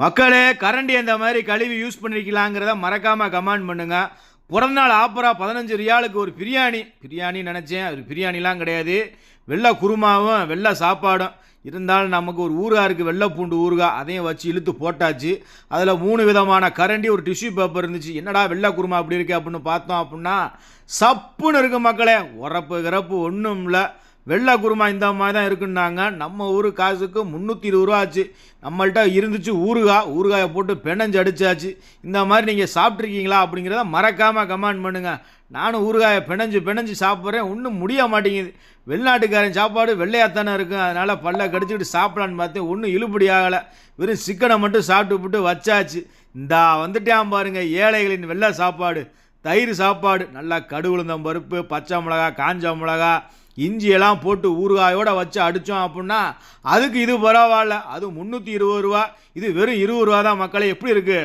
மக்களே கரண்டி அந்த மாதிரி கழுவி யூஸ் பண்ணிருக்கலாங்கிறத மறக்காம கமெண்ட் பண்ணுங்க. பிறந்தநாள் ஆப்பரா 15 ரியாலுக்கு ஒரு பிரியாணி நினச்சேன். அது பிரியாணிலாம் கிடையாது. வெள்ளை குருமாவும் வெள்ளை சாப்பாடும் இருந்தாலும் நமக்கு ஒரு ஊறுகாய் இருக்குது, வெள்ளை பூண்டு ஊறுகாய். அதையும் வச்சு இழுத்து போட்டாச்சு. அதில் 3 விதமான கரண்டி, ஒரு டிஷ்யூ பேப்பர் இருந்துச்சு. என்னடா வெள்ளை குருமா அப்படி இருக்கு அப்படின்னு பார்த்தோம் அப்படின்னா சப்புன்னு இருக்கு மக்களே. உரப்பு கிரப்பு ஒன்றும் இல்லை. வெள்ளை குருமா இந்த மாதிரி தான் இருக்குன்னாங்க. நம்ம ஊர் காசுக்கு 320 ரூபா ஆச்சு. நம்மள்கிட்ட இருந்துச்சு ஊறுகாயை போட்டு பெனஞ்சு அடிச்சாச்சு. இந்த மாதிரி நீங்கள் சாப்பிட்ருக்கீங்களா அப்படிங்கிறத மறக்காமல் கமெண்ட் பண்ணுங்கள். நானும் ஊறுகாயை பெனஞ்சு சாப்பிட்றேன், ஒன்றும் முடிய மாட்டேங்குது. வெளிநாட்டுக்காரன் சாப்பாடு வெள்ளையாத்தானே இருக்கும், அதனால் பல்ல கடிச்சிக்கிட்டு சாப்பிடலான்னு பார்த்தேன், ஒன்றும் இழுபடி ஆகலை. வெறும் சிக்கனை மட்டும் சாப்பிட்டு வச்சாச்சு. இந்தா வந்துட்டான் பாருங்க ஏழைகளின் வெள்ளை சாப்பாடு, தயிர் சாப்பாடு. நல்லா கடுகுளுந்தம் பருப்பு, பச்சை மிளகா, காஞ்ச மிளகா, இஞ்சியெல்லாம் போட்டு ஊறுகாயோடு வச்சு அடித்தோம் அப்படின்னா அதுக்கு இது பரவாயில்ல. அது 320 ரூபா, இது வெறும் 20 ரூபா தான் மக்களே. எப்படி இருக்குது?